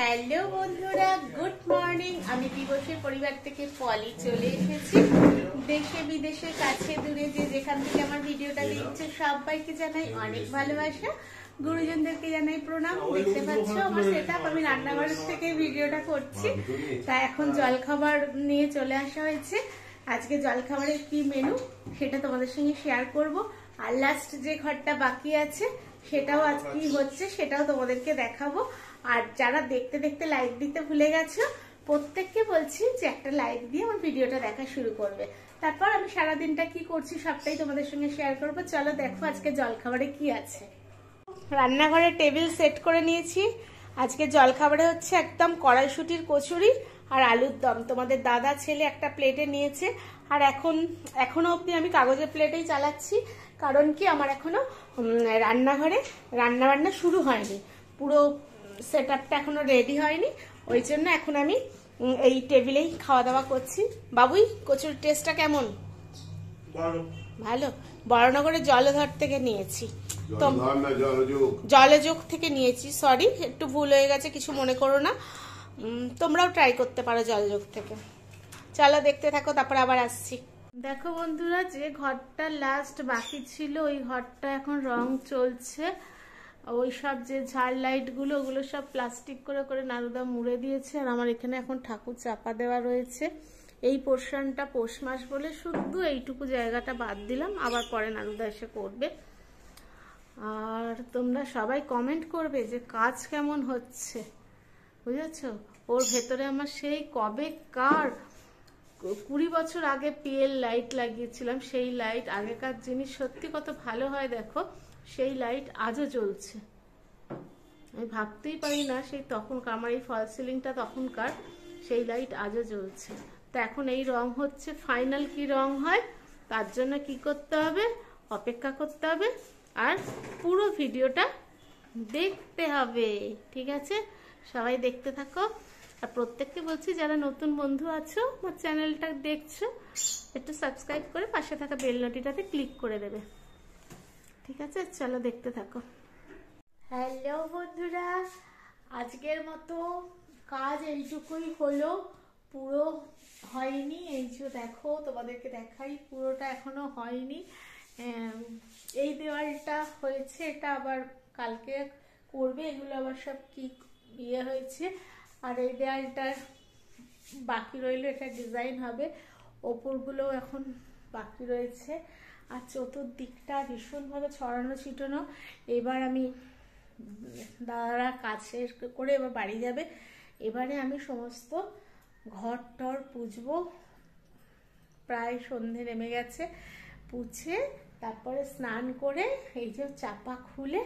Hello বন্ধুরা, good morning. আমি দিবসের পরিবার থেকে পলি চলে এসেছি। দেশে বিদেশে কাছে দূরে যে যেখান থেকে আমার ভিডিওটা দেখছে সবাইকে জানাই অনেক ভালোবাসা, গুরুজনদেরকে জানাই প্রণাম। দেখতে পাচ্ছ আমার সেটআপ, আমি রান্নাঘরের থেকে ভিডিওটা করছি। তা এখন জলখাবার নিয়ে চলে আসা হয়েছে। আজকে জলখাবারের কি মেনু সেটা তোমাদের সঙ্গে শেয়ার করব। আর লাস্ট যে ঘরটা বাকি আছে সেটাও আজ কি হচ্ছে সেটাও তোমাদেরকে দেখাবো। আর যারা দেখতে দেখতে লাইক দিতে ভুলে গেছো প্রত্যেককে বলছি যে একটা লাইক দিয়ে আমার ভিডিওটা দেখা শুরু করবে। তারপর আমি সারাদিনটা কি করছি সবটাই তোমাদের সঙ্গে শেয়ার করবো। চলো দেখো আজকে জলখাবারে কি আছে। রান্নাঘরে টেবিল সেট করে নিয়েছি। আজকে জলখাবারে হচ্ছে একদম কড়াইশুটির কচুরি আর আলুর দম। তোমাদের দাদা ছেলে একটা প্লেটে নিয়েছে, আর এখনো অবধি আমি কাগজের প্লেটেই চালাচ্ছি। কারণ কি আমার এখনো রান্নাঘরে রান্নাবান্না শুরু হয়নি, পুরো সেট আপটা এখনো রেডি হয়নি। ওই জন্য এখন আমি এই টেবিলেই খাওয়া দাওয়া করছি। বাবুই, কচুরির টেস্টটা কেমন? ভালো। বড়নগরের জলধর থেকে নিয়েছি, জলযোগ থেকে নিয়েছি। সরি, একটু ভুল হয়ে গেছে, কিছু মনে করো না। তোমরাও ট্রাই করতে পারো জলযোগ থেকে। চলো দেখতে থাকো, তারপর আবার আসছি। দেখো বন্ধুরা, যে ঘরটা লাস্ট বাকি ছিল ওই ঘরটা এখন রং চলছে। ওই সব যে ঝাড় লাইটগুলো ওগুলো সব প্লাস্টিক করে করে নারুদা মুড়ে দিয়েছে। আর আমার এখানে এখন ঠাকুর চাপা দেওয়া রয়েছে। এই পোর্শনটা পৌষ মাস বলে শুধু এইটুকু জায়গাটা বাদ দিলাম, আবার পরে নারুদা এসে করবে। আর তোমরা সবাই কমেন্ট করবে যে কাজ কেমন হচ্ছে, বুঝেছ? ওর ভেতরে আমার সেই কবে কার 20 বছর আগে পিএল লাইট লাগিয়েছিলাম। সেই লাইট, আগেকার জিনিস সত্যি কত ভালো হয় দেখো। সেই লাইট আজও জ্বলছে। আমি ভাবতেই পারি না সেই তখনকার, আমার এই ফল সিলিংটা তখনকার, সেই লাইট আজও জ্বলছে। তো এখন এই রং হচ্ছে, ফাইনাল কি রং হয় তার জন্য কি করতে হবে, অপেক্ষা করতে হবে আর পুরো ভিডিওটা দেখতে হবে। ঠিক আছে, সবাই দেখতে থাকো। আর প্রত্যেককে বলছি যারা নতুন বন্ধু আছো আমার চ্যানেলটা দেখছো, একটু সাবস্ক্রাইব করে পাশে থাকা বেল নোটিটাতে ক্লিক করে দেবে। ঠিক আছে, চলো দেখতে থাকো। হ্যালো বন্ধুরা, আজকের মতো কাজ এইটুকুই হলো, পুরো হয়নি। এই যে দেখো, তোমাদেরকে দেখাই, পুরোটা এখনো হয়নি। এই দেওয়ালটা হয়েছে, এটা আবার কালকে করবে। এগুলো আবার সব কি ইয়ে হয়েছে। আর এই দেওয়ালটার বাকি রইলো, এটা ডিজাইন হবে। ওপরগুলো এখন বাকি রয়েছে। আর চতুর্দিকটা ভীষণভাবে ছড়ানো ছিটানো। এবার আমি দাদারা কাজ শেষ করে এবার বাড়ি যাবে। এবারে আমি সমস্ত ঘর টর পুছবো। প্রায় সন্ধে নেমে গেছে। পুছে তারপরে স্নান করে এই যে চাপা খুলে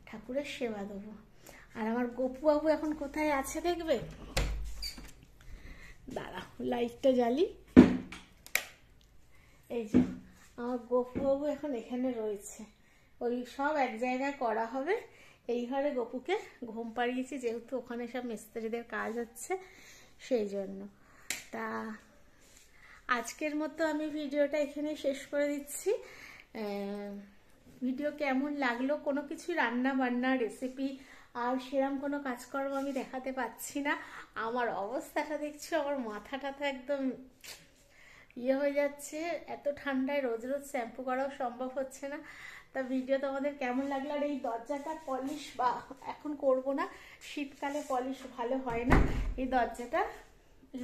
ঠাকুরের সেবা দেবো। আর আমার গপু বাবু এখন কোথায় আছে দেখবে, দাঁড়া লাইটটা জ্বালি। এই যে আমার গপু বাবু এখন এখানে রয়েছে। ওই সব এক জায়গায় করা হবে। এই ঘরে গপুকে ঘুম পাড়িয়েছি, যেহেতু ওখানে সব মিস্ত্রিদের কাজ হচ্ছে সেই জন্য। তা আজকের মতো আমি ভিডিওটা এখানে শেষ করে দিচ্ছি। ভিডিও কেমন লাগলো, কোনো কিছু রান্না বান্না রেসিপি আর সেরকম কোনো কাজকর্ম আমি দেখাতে পাচ্ছি না। আমার অবস্থাটা দেখছো, আমার মাথা টাথা একদম ইয়ে হয়ে যাচ্ছে। এত ঠান্ডায় রোজ রোজ শ্যাম্পু করাও সম্ভব হচ্ছে না। তা ভিডিও তোমাদের কেমন লাগলো? আর এই দরজাটা পলিশ বা এখন করব না, শীতকালে পলিশ ভালো হয় না। এই দরজাটা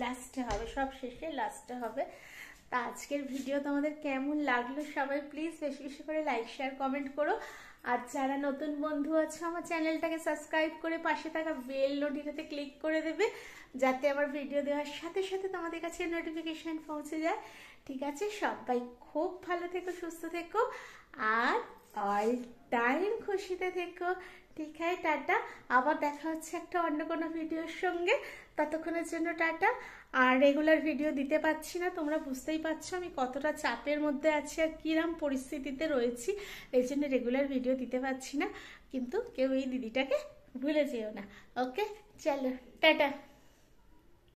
লাস্টে হবে, সব শেষে লাস্টে হবে। তা আজকের ভিডিও তোমাদের কেমন লাগলো সবাই প্লিজ বেশি বেশি করে লাইক শেয়ার কমেন্ট করো। আর যারা নতুন বন্ধু আছে আমার চ্যানেলটাকে সাবস্ক্রাইব করে পাশে থাকা বেল নোটিটাতে ক্লিক করে দেবে, যাতে আমার ভিডিও দেওয়ার সাথে সাথে তোমাদের কাছে নোটিফিকেশন পৌঁছে যায়। ঠিক আছে, সবাই খুব ভালো থেকো, সুস্থ থেকো আর অল টাইম খুশিতে থেকো। ঠিক আছে, টাটা। আবার দেখা হচ্ছে একটা অন্য কোনো ভিডিওর সঙ্গে। ততক্ষণের জন্য টাটা। আর রেগুলার ভিডিও দিতে পারছি না, তোমরা বুঝতেই পারছো আমি কতটা চাপের মধ্যে আছি আর কিরম পরিস্থিতিতে রয়েছি। এই জন্য রেগুলার ভিডিও দিতে পারছি না, কিন্তু কেউ এই দিদিটাকে ভুলে যেও না। ওকে, চলো টাটা।